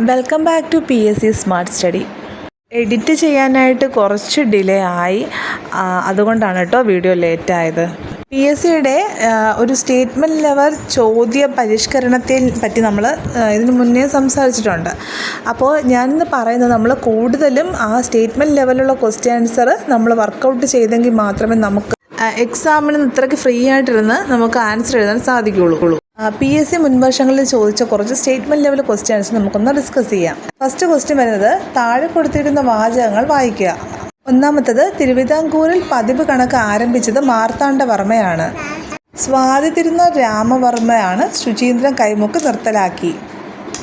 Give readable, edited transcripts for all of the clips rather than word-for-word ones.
Welcome back to PSC smart study. Edit ചെയ്യാനായിട്ട് കുറച്ച് delay ആയി, അതുകൊണ്ടാണ് കേട്ടോ വീഡിയോ ലേറ്റായത്. PSCയുടെ ഒരു സ്റ്റേറ്റ്മെൻറ്റ് ലെവൽ ചോദ്യ പരിഷ്കരണത്തെ പറ്റി നമ്മൾ ഇതിന് മുന്നേ സംസാരിച്ചിട്ടുണ്ട്. അപ്പോൾ ഞാനിന്ന് പറയുന്നത് നമ്മൾ കൂടുതലും ആ സ്റ്റേറ്റ്മെൻറ്റ് ലെവലുള്ള ക്വസ്റ്റ്യൻ ആൻസർ നമ്മൾ വർക്കൗട്ട് ചെയ്തെങ്കിൽ മാത്രമേ നമുക്ക് എക്സാമിന് ഇത്രയ്ക്ക് ഫ്രീ ആയിട്ടിരുന്ന് നമുക്ക് ആൻസർ എഴുതാൻ സാധിക്കുകയുള്ളൂ. PSC മുൻവർഷങ്ങളിൽ ചോദിച്ച കുറച്ച് സ്റ്റേറ്റ്മെൻറ്റ് ലെവൽ ക്വസ്റ്റ്യൻസ് നമുക്കൊന്ന് ഡിസ്കസ് ചെയ്യാം. ഫസ്റ്റ് ക്വസ്റ്റ്യൻ വരുന്നത്, താഴെ കൊടുത്തിരിക്കുന്ന വാചകങ്ങൾ വായിക്കുക. ഒന്നാമത്തത്, തിരുവിതാംകൂറിൽ പതിവ് കണക്ക് ആരംഭിച്ചത് മാർത്താണ്ഡവർമ്മയാണ്. സ്വാതി തിരുനാൾ രാമവർമ്മയാണ് ശുചീന്ദ്രൻ കൈമുക്ക് നിർത്തലാക്കി.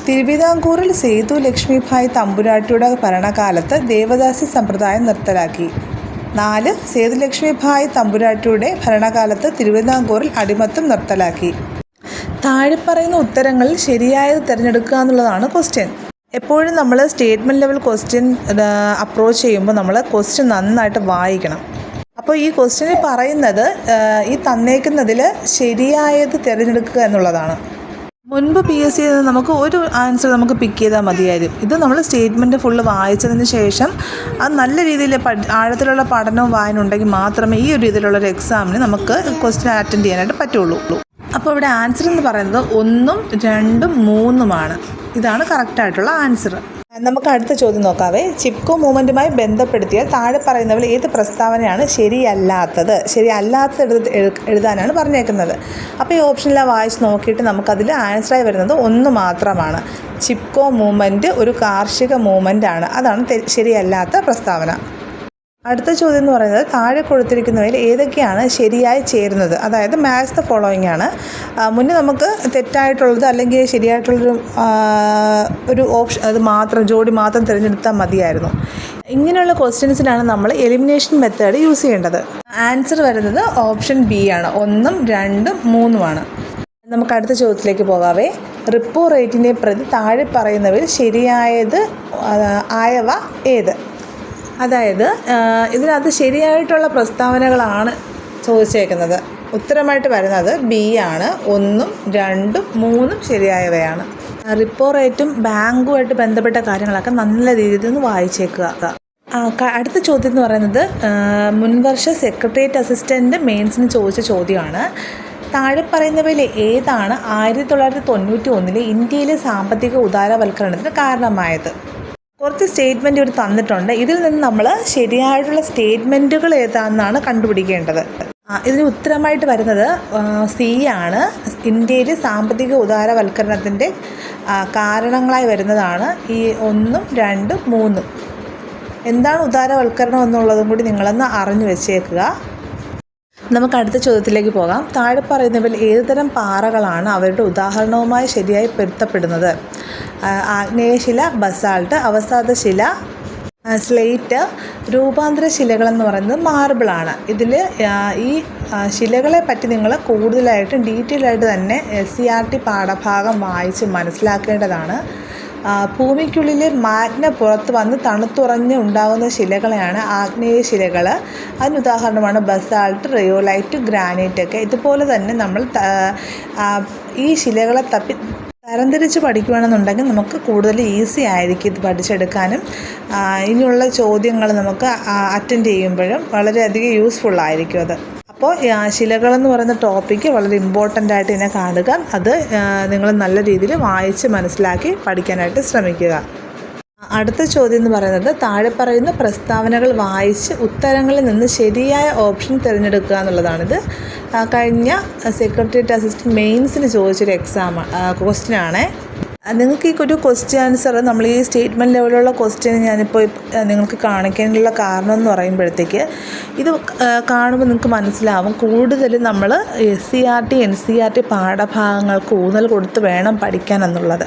തിരുവിതാംകൂറിൽ സേതു ലക്ഷ്മിഭായ് തമ്പുരാട്ടിയുടെ ഭരണകാലത്ത് ദേവദാസി സമ്പ്രദായം നിർത്തലാക്കി. 4. സേതുലക്ഷ്മിഭായ് തമ്പുരാട്ടിയുടെ ഭരണകാലത്ത് തിരുവിതാംകൂറിൽ അടിമത്തം നിർത്തലാക്കി. താഴെ പറയുന്ന ഉത്തരങ്ങളിൽ ശരിയായത് തിരഞ്ഞെടുക്കുക എന്നുള്ളതാണ് ക്വസ്റ്റ്യൻ. എപ്പോഴും നമ്മൾ സ്റ്റേറ്റ്മെൻറ്റ് ലെവൽ ക്വസ്റ്റ്യൻ അപ്രോച്ച് ചെയ്യുമ്പോൾ നമ്മൾ ക്വസ്റ്റ്യൻ നന്നായിട്ട് വായിക്കണം. അപ്പോൾ ഈ ക്വസ്റ്റ്യനിൽ പറയുന്നത് ഈ തന്നേക്കുന്നതിൽ ശരിയായത് തിരഞ്ഞെടുക്കുക എന്നുള്ളതാണ്. മുൻപ് PSC നമുക്ക് ഒരു ആൻസർ നമുക്ക് പിക്ക് ചെയ്താൽ മതിയായിരുന്നു. ഇത് നമ്മൾ സ്റ്റേറ്റ്മെൻറ്റ് ഫുള്ള് വായിച്ചതിന് ശേഷം അത് നല്ല രീതിയിൽ ആഴത്തിലുള്ള പഠനവും വായന ഉണ്ടെങ്കിൽ മാത്രമേ ഈ ഒരു രീതിയിലുള്ളൊരു എക്സാമിന് നമുക്ക് ക്വസ്റ്റ്യൻ അറ്റൻഡ് ചെയ്യാനായിട്ട് പറ്റുള്ളൂ. അപ്പോൾ ഇവിടെ ആൻസർ എന്ന് പറയുന്നത് 1, 2, 3 ഇതാണ് കറക്റ്റായിട്ടുള്ള ആൻസർ. നമുക്ക് അടുത്ത ചോദ്യം നോക്കാവേ. ചിപ്കോ മൂവ്മെൻറ്റുമായി ബന്ധപ്പെടുത്തിയാൽ താഴെ പറയുന്നവരിൽ ഏത് പ്രസ്താവനയാണ് ശരിയല്ലാത്തത് എഴുതാനാണ് പറഞ്ഞേക്കുന്നത്. അപ്പോൾ ഈ ഓപ്ഷനിലാണ് വായിച്ച് നോക്കിയിട്ട് നമുക്കതിൽ ആൻസറായി വരുന്നത് 1 മാത്രമാണ്. ചിപ്കോ മൂവ്മെൻറ്റ് ഒരു കാർഷിക മൂവ്മെൻറ്റാണ്. അതാണ് ശരിയല്ലാത്ത പ്രസ്താവന. അടുത്ത ചോദ്യം എന്ന് പറയുന്നത്, താഴെ കൊടുത്തിരിക്കുന്നവയിൽ ഏതൊക്കെയാണ് ശരിയായി ചേരുന്നത്, അതായത് മാച്ച് ദ ഫോളോയിങ് ആണ്. മുന്നേ നമുക്ക് തെറ്റായിട്ടുള്ളത് അല്ലെങ്കിൽ ശരിയായിട്ടുള്ളൊരു ഒരു ഓപ്ഷൻ അത് മാത്രം ജോഡി മാത്രം തിരഞ്ഞെടുത്താൽ മതിയായിരുന്നു. ഇങ്ങനെയുള്ള ക്വസ്റ്റ്യൻസിനാണ് നമ്മൾ എലിമിനേഷൻ മെത്തേഡ് യൂസ് ചെയ്യേണ്ടത്. ആൻസർ വരുന്നത് ഓപ്ഷൻ B ആണ്. 1, 2, 3 നമുക്ക് അടുത്ത ചോദ്യത്തിലേക്ക് പോകാവേ. റിപ്പോ റേറ്റിനെ പ്രതി താഴെ പറയുന്നവയിൽ ശരിയായത് ആയവ ഏത്? അതായത് ഇതിനകത്ത് ശരിയായിട്ടുള്ള പ്രസ്താവനകളാണ് ചോദിച്ചേക്കുന്നത്. ഉത്തരമായിട്ട് വരുന്നത് B ആണ്. 1, 2, 3 ശരിയായവയാണ്. റിപ്പോ റേറ്റും ബാങ്കുമായിട്ട് ബന്ധപ്പെട്ട കാര്യങ്ങളൊക്കെ നല്ല രീതിയിൽ നിന്ന് വായിച്ചേക്കുക. അടുത്ത ചോദ്യം എന്ന് പറയുന്നത്, മുൻവർഷ സെക്രട്ടേറിയറ്റ് അസിസ്റ്റൻ്റ് മെയിൻസിന് ചോദിച്ച ചോദ്യമാണ്. താഴെ പറയുന്നവയിൽ ഏതാണ് 1991 ഇന്ത്യയിലെ സാമ്പത്തിക ഉദാരവൽക്കരണത്തിന് കാരണമായത്? കുറച്ച് സ്റ്റേറ്റ്മെൻറ്റ് ഇവിടെ തന്നിട്ടുണ്ട്. ഇതിൽ നിന്ന് നമ്മൾ ശരിയായിട്ടുള്ള സ്റ്റേറ്റ്മെൻറ്റുകൾ ഏതാണെന്നാണ് കണ്ടുപിടിക്കേണ്ടത്. ഇതിന് ഉത്തരമായിട്ട് വരുന്നത് C ആണ്. ഇന്ത്യയിലെ സാമ്പത്തിക ഉദാരവൽക്കരണത്തിൻ്റെ കാരണങ്ങളായി വരുന്നതാണ് ഈ 1, 2, 3. എന്താണ് ഉദാരവൽക്കരണം എന്നുള്ളതും കൂടി നിങ്ങളൊന്ന് അറിഞ്ഞു വെച്ചേക്കുക. നമുക്ക് അടുത്ത ചോദ്യത്തിലേക്ക് പോകാം. താഴെ പറയുന്നവയിൽ ഏതുതരം പാറകളാണ് അവരുടെ ഉദാഹരണവുമായി ശരിയായി പൊരുത്തപ്പെടുന്നത്? ആഗ്നേയശില, ബസാൾട്ട്, അവസാദശില, സ്ലേറ്റ്. രൂപാന്തര ശിലകളെന്ന് പറയുന്നത് മാർബിളാണ്. ഇതിൽ ഈ ശിലകളെ പറ്റി നിങ്ങൾ കൂടുതലായിട്ടും ഡീറ്റെയിൽ ആയിട്ട് തന്നെ SCERT പാഠഭാഗം വായിച്ച് മനസ്സിലാക്കേണ്ടതാണ്. ഭൂമിക്കുള്ളിലെ മാഗ്ന പുറത്ത് വന്ന് തണുത്തുറഞ്ഞ് ഉണ്ടാകുന്ന ശിലകളെയാണ് ആഗ്നേയ ശിലകൾ. അതിന് ഉദാഹരണമാണ് ബസാൾട്ട്, റിയോലൈറ്റ്, ഗ്രാനൈറ്റ് ഒക്കെ. ഇതുപോലെ തന്നെ നമ്മൾ ഈ ശിലകളെ തരംതിരിച്ച് പഠിക്കുകയാണെന്നുണ്ടെങ്കിൽ നമുക്ക് കൂടുതൽ ഈസി ആയിരിക്കും ഇത് പഠിച്ചെടുക്കാനും. ഇനിയുള്ള ചോദ്യങ്ങൾ നമുക്ക് അറ്റൻഡ് ചെയ്യുമ്പോഴും വളരെയധികം യൂസ്ഫുള്ളായിരിക്കും അത്. അപ്പോൾ ശിലകളെന്ന് പറയുന്ന ടോപ്പിക്ക് വളരെ ഇമ്പോർട്ടൻ്റ് ആയിട്ട് ഇതിനെ കാണുക. അത് നിങ്ങൾ നല്ല രീതിയിൽ വായിച്ച് മനസ്സിലാക്കി പഠിക്കാനായിട്ട് ശ്രമിക്കുക. അടുത്ത ചോദ്യം എന്ന് പറയുന്നത്, താഴെ പറയുന്ന പ്രസ്താവനകൾ വായിച്ച് ഉത്തരങ്ങളിൽ നിന്ന് ശരിയായ ഓപ്ഷൻ തിരഞ്ഞെടുക്കുക എന്നുള്ളതാണിത്. കഴിഞ്ഞ സെക്രട്ടേറിയറ്റ് അസിസ്റ്റൻറ്റ് മെയിൻസിന് ചോദിച്ചൊരു ക്വസ്റ്റ്യനാണ്. നിങ്ങൾക്ക് ഈ ഒരു ക്വസ്റ്റ്യൻ ആൻസർ നമ്മൾ ഈ സ്റ്റേറ്റ്മെൻറ്റ് ലെവലുള്ള ക്വസ്റ്റ്യൻ ഞാനിപ്പോൾ നിങ്ങൾക്ക് കാണിക്കാനുള്ള കാരണം എന്ന് പറയുമ്പോഴത്തേക്ക് ഇത് കാണുമ്പോൾ നിങ്ങൾക്ക് മനസ്സിലാവും കൂടുതലും നമ്മൾ SCERT NCERT പാഠഭാഗങ്ങൾക്ക് ഊന്നൽ കൊടുത്ത് വേണം പഠിക്കാൻ എന്നുള്ളത്.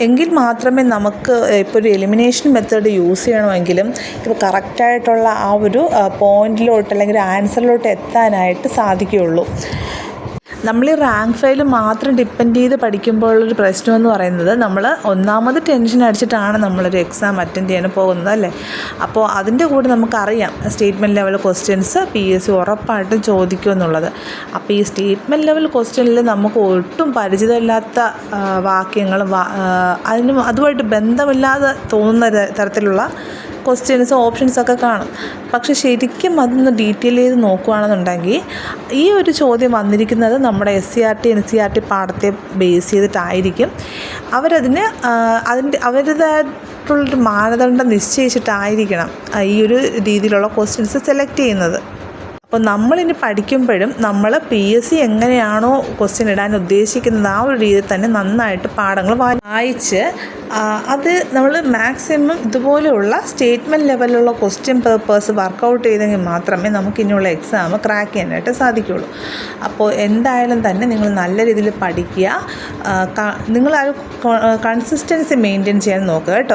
എങ്കിൽ മാത്രമേ നമുക്ക് ഇപ്പോൾ ഒരു എലിമിനേഷൻ മെത്തേഡ് യൂസ് ചെയ്യണമെങ്കിലും ഇപ്പോൾ കറക്റ്റായിട്ടുള്ള ആ ഒരു പോയിൻറ്റിലോട്ട് അല്ലെങ്കിൽ ആൻസറിലോട്ട് എത്താനായിട്ട് സാധിക്കുകയുള്ളൂ. നമ്മൾ ഈ റാങ്ക് ഫയൽ മാത്രം ഡിപ്പെൻഡ് ചെയ്ത് പഠിക്കുമ്പോഴുള്ളൊരു പ്രശ്നമെന്ന് പറയുന്നത് നമ്മൾ ഒന്നാമത് ടെൻഷൻ അടിച്ചിട്ടാണ് നമ്മളൊരു എക്സാം അറ്റൻഡ് ചെയ്യാൻ പോകുന്നത് അല്ലേ. അപ്പോൾ അതിൻ്റെ കൂടെ നമുക്കറിയാം സ്റ്റേറ്റ്മെൻറ്റ് ലെവൽ ക്വസ്റ്റ്യൻസ് PSC ഉറപ്പായിട്ടും ചോദിക്കുമെന്നുള്ളത്. അപ്പോൾ ഈ സ്റ്റേറ്റ്മെൻറ്റ് ലെവൽ ക്വസ്റ്റ്യനിൽ നമുക്ക് ഒട്ടും പരിചിതമില്ലാത്ത വാക്യങ്ങളും അതുമായിട്ട് ബന്ധമില്ലാതെ തോന്നുന്ന തരത്തിലുള്ള ക്വസ്റ്റ്യൻസ് ഓപ്ഷൻസൊക്കെ കാണും. പക്ഷെ ശരിക്കും അതൊന്ന് ഡീറ്റെയിൽ ചെയ്ത് നോക്കുകയാണെന്നുണ്ടെങ്കിൽ ഈ ഒരു ചോദ്യം വന്നിരിക്കുന്നത് നമ്മുടെ SCERT NCERT പാഠത്തെ ബേസ് ചെയ്തിട്ടായിരിക്കും. അവരതിന് അവരുടേതായിട്ടുള്ളൊരു മാനദണ്ഡം നിശ്ചയിച്ചിട്ടായിരിക്കണം ഈ ഒരു രീതിയിലുള്ള ക്വസ്റ്റ്യൻസ് സെലക്ട് ചെയ്യുന്നത്. അപ്പോൾ നമ്മളിനി പഠിക്കുമ്പോഴും നമ്മൾ PSC എങ്ങനെയാണോ ക്വസ്റ്റ്യൻ ഇടാൻ ഉദ്ദേശിക്കുന്നത് ആ ഒരു രീതിയിൽ തന്നെ നന്നായിട്ട് പാഠങ്ങൾ വായിച്ച് അത് നമ്മൾ മാക്സിമം ഇതുപോലെയുള്ള സ്റ്റേറ്റ്മെൻറ്റ് ലെവലിലുള്ള ക്വസ്റ്റ്യൻ പേപ്പേഴ്സ് വർക്കൗട്ട് ചെയ്തെങ്കിൽ മാത്രമേ നമുക്ക് ഇനിയുള്ള എക്സാം ക്രാക്ക് ചെയ്യാനായിട്ട് സാധിക്കുകയുള്ളൂ. അപ്പോൾ എന്തായാലും തന്നെ നിങ്ങൾ നല്ല രീതിയിൽ പഠിക്കുക. നിങ്ങൾ ആ കൺസിസ്റ്റൻസി മെയിൻറ്റെയിൻ ചെയ്യാൻ നോക്കുക കേട്ടോ.